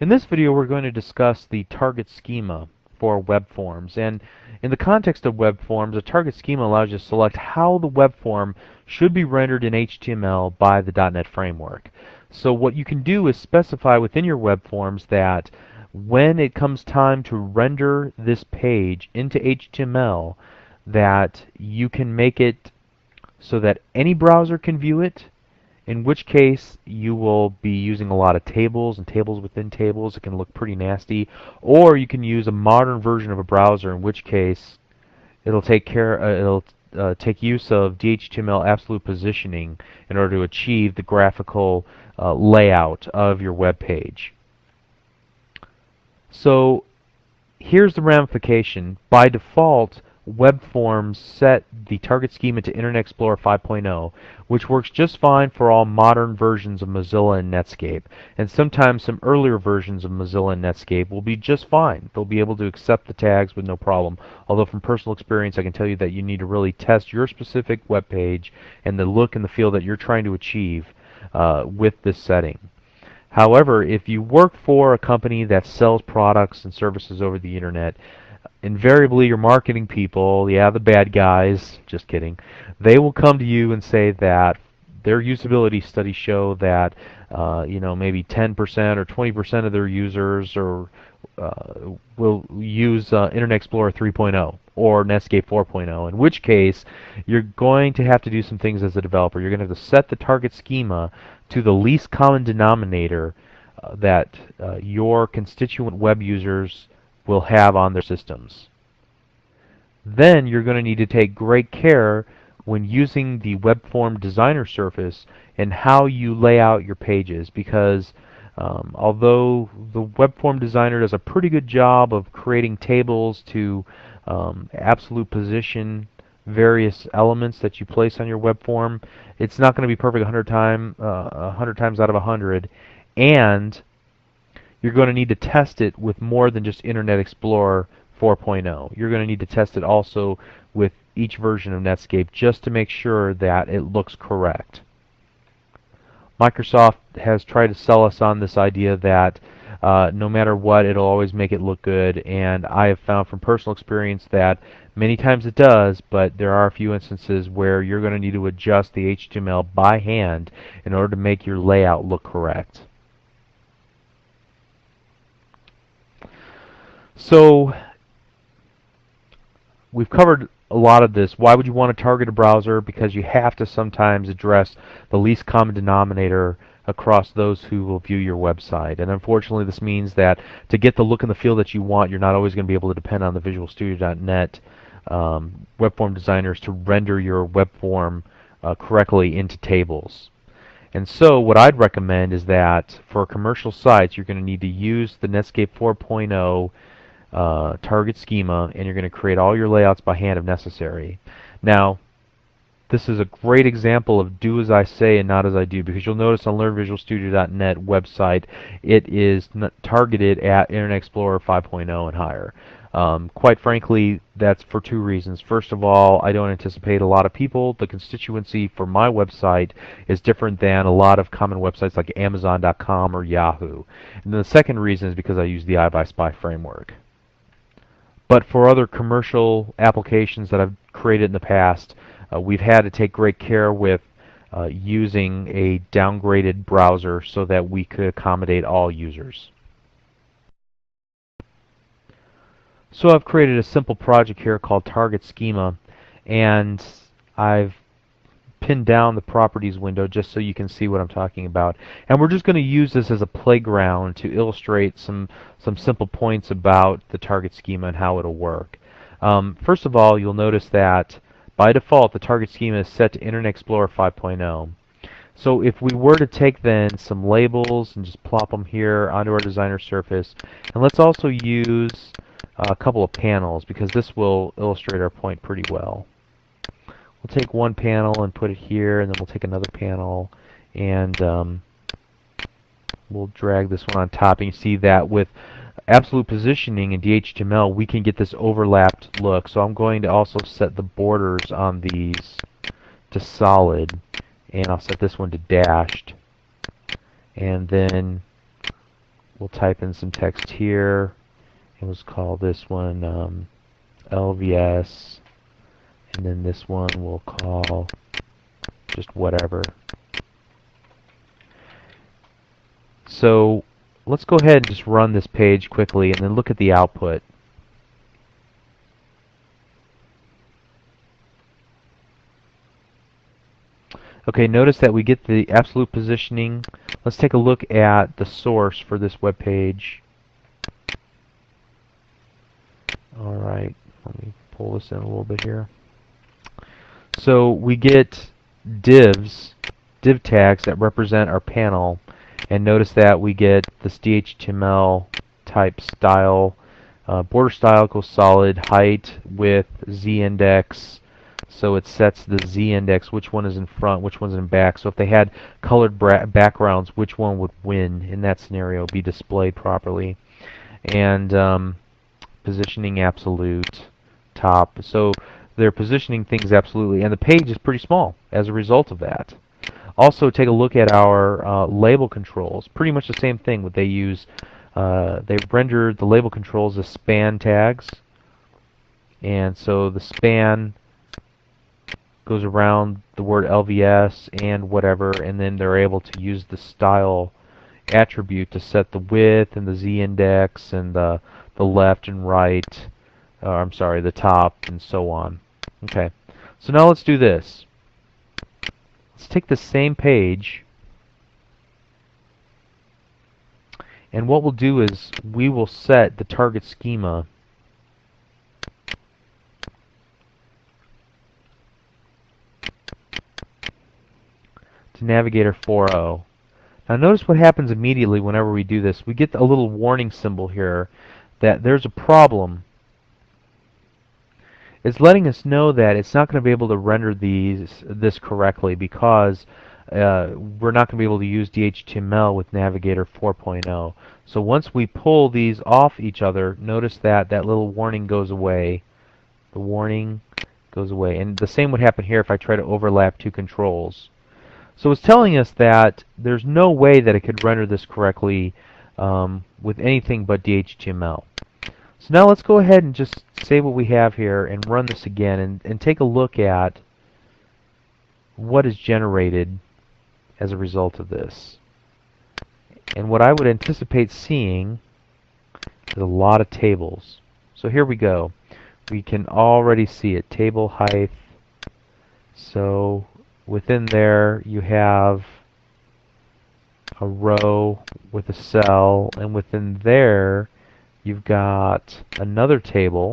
In this video we're going to discuss the target schema for web forms, and in the context of web forms, a target schema allows you to select how the web form should be rendered in HTML by the .NET framework. So what you can do is specify within your web forms that when it comes time to render this page into HTML, that you can make it so that any browser can view it, in which case you will be using a lot of tables and tables within tables. It can look pretty nasty. Or you can use a modern version of a browser, in which case it'll take use of DHTML absolute positioning in order to achieve the graphical layout of your web page. So here's the ramification. By default, web forms set the target schema to Internet Explorer 5.0, which works just fine for all modern versions of Mozilla and Netscape. And sometimes some earlier versions of Mozilla and Netscape will be just fine. They'll be able to accept the tags with no problem. Although from personal experience, I can tell you that you need to really test your specific web page and the look and the feel that you're trying to achieve with this setting. However, if you work for a company that sells products and services over the internet, invariably your marketing people, yeah, the bad guys, just kidding, they will come to you and say that their usability studies show that maybe 10% or 20% of their users will use Internet Explorer 3.0 or Netscape 4.0, in which case you're going to have to do some things as a developer. You're going to have to set the target schema to the least common denominator that your constituent web users will have on their systems. Then you're going to need to take great care when using the web form designer surface and how you lay out your pages, because although the web form designer does a pretty good job of creating tables to absolute position various elements that you place on your web form, it's not going to be perfect 100 times out of 100, and you're going to need to test it with more than just Internet Explorer 4.0. You're going to need to test it also with each version of Netscape just to make sure that it looks correct. Microsoft has tried to sell us on this idea that no matter what, it'll always make it look good, and I have found from personal experience that many times it does, but there are a few instances where you're going to need to adjust the HTML by hand in order to make your layout look correct. So we've covered a lot of this. Why would you want to target a browser? Because you have to sometimes address the least common denominator across those who will view your website. And unfortunately, this means that to get the look and the feel that you want, you're not always going to be able to depend on the Visual Studio.net web form designers to render your web form correctly into tables. And so what I'd recommend is that for commercial sites, you're going to need to use the Netscape 4.0 target schema, and you're going to create all your layouts by hand if necessary. Now, this is a great example of do as I say and not as I do, because you'll notice on LearnVisualStudio.net website it is targeted at Internet Explorer 5.0 and higher. Quite frankly, that's for two reasons. First of all, I don't anticipate a lot of people. The constituency for my website is different than a lot of common websites like Amazon.com or Yahoo. And then the second reason is because I use the iBuySpy framework. But for other commercial applications that I've created in the past, we've had to take great care with using a downgraded browser so that we could accommodate all users. So I've created a simple project here called Target Schema, and I've pinned down the properties window just so you can see what I'm talking about. And we're just going to use this as a playground to illustrate some simple points about the target schema and how it'll work. First of all, you'll notice that by default the target schema is set to Internet Explorer 5.0. So if we were to take then some labels and just plop them here onto our designer surface, and let's also use a couple of panels, because this will illustrate our point pretty well. We'll take one panel and put it here, and then we'll take another panel and we'll drag this one on top, and you see that with absolute positioning in DHTML we can get this overlapped look. So I'm going to also set the borders on these to solid, and I'll set this one to dashed, and then we'll type in some text here, and let's call this one LVS, and then this one we'll call just whatever. So let's go ahead and just run this page quickly and then look at the output. Okay, notice that we get the absolute positioning. Let's take a look at the source for this web page. Alright, let me pull this in a little bit here. So we get divs, div tags that represent our panel, and notice that we get this DHTML type style. Border style equals solid, height, width, z-index. So it sets the z-index, which one is in front, which one's in back. So if they had colored backgrounds, which one would win in that scenario, be displayed properly. And positioning absolute, top. So they're positioning things absolutely, and the page is pretty small as a result of that. Also, take a look at our label controls. Pretty much the same thing. What they use, they've rendered the label controls as span tags, and so the span goes around the word LVS and whatever, and then they're able to use the style attribute to set the width and the z-index and the left and right, I'm sorry, the top and so on. Okay, so now let's do this. Let's take the same page, and what we'll do is we will set the target schema to Navigator 4.0. Now notice what happens immediately whenever we do this. We get a little warning symbol here that there's a problem. It's letting us know that it's not going to be able to render this correctly because we're not going to be able to use DHTML with Navigator 4.0. So once we pull these off each other, notice that that little warning goes away. The warning goes away. And the same would happen here if I try to overlap two controls. So it's telling us that there's no way that it could render this correctly with anything but DHTML. So now let's go ahead and just save what we have here and run this again and take a look at what is generated as a result of this. And what I would anticipate seeing is a lot of tables. So here we go. We can already see it. Table height. So within there you have a row with a cell, and within there you've got another table,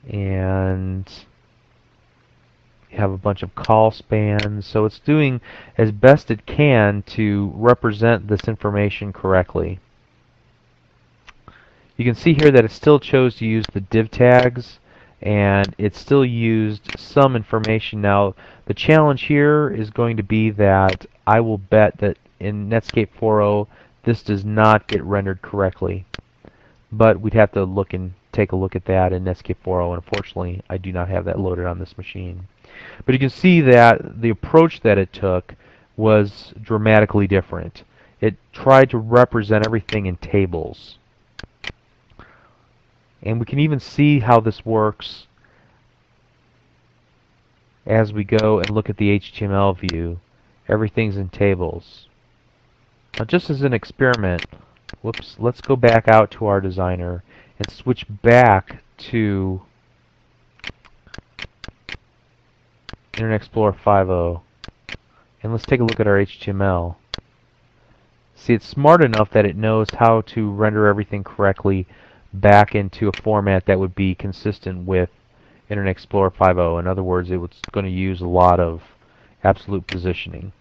and you have a bunch of call spans. So it's doing as best it can to represent this information correctly. You can see here that it still chose to use the div tags, and it still used some information. Now the challenge here is going to be that I will bet that in Netscape 4.0 this does not get rendered correctly, but we'd have to look and take a look at that in Netscape 4.0, and unfortunately I do not have that loaded on this machine. But you can see that the approach that it took was dramatically different. It tried to represent everything in tables. And we can even see how this works as we go and look at the HTML view. Everything's in tables. Now just as an experiment, whoops, let's go back out to our designer and switch back to Internet Explorer 5.0. And let's take a look at our HTML. See, it's smart enough that it knows how to render everything correctly back into a format that would be consistent with Internet Explorer 5.0. In other words, it was going to use a lot of absolute positioning.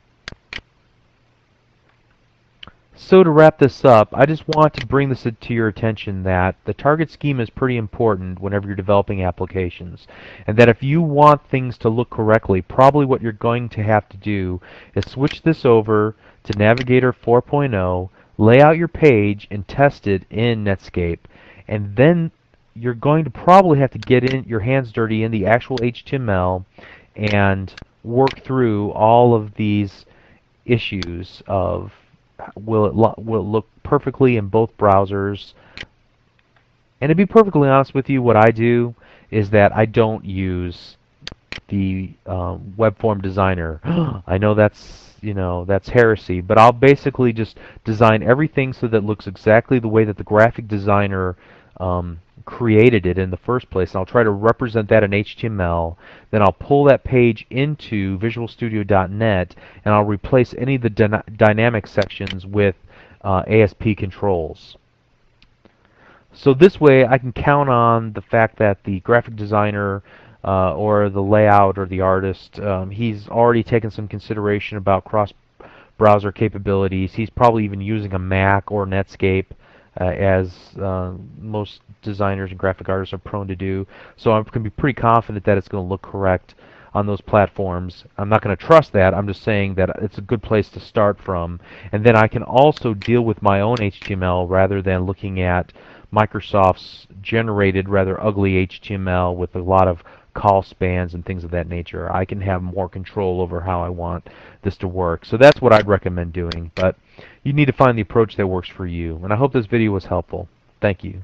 So to wrap this up, I just want to bring this to your attention that the target schema is pretty important whenever you're developing applications, and that if you want things to look correctly, probably what you're going to have to do is switch this over to Navigator 4.0, lay out your page, and test it in Netscape. And then you're going to probably have to get your hands dirty in the actual HTML and work through all of these issues of will it look perfectly in both browsers? And to be perfectly honest with you, what I do is that I don't use the web form designer. I know that's heresy, but I'll basically just design everything so that it looks exactly the way that the graphic designer created it in the first place. And I'll try to represent that in HTML. Then I'll pull that page into VisualStudio.net, and I'll replace any of the dynamic sections with ASP controls. So this way I can count on the fact that the graphic designer or the layout or the artist, he's already taken some consideration about cross-browser capabilities. He's probably even using a Mac or Netscape, as most designers and graphic artists are prone to do. So I can be pretty confident that it's going to look correct on those platforms. I'm not going to trust that. I'm just saying that it's a good place to start from. And then I can also deal with my own HTML rather than looking at Microsoft's generated rather ugly HTML with a lot of call spans and things of that nature. I can have more control over how I want this to work. So that's what I'd recommend doing. But you need to find the approach that works for you. And I hope this video was helpful. Thank you.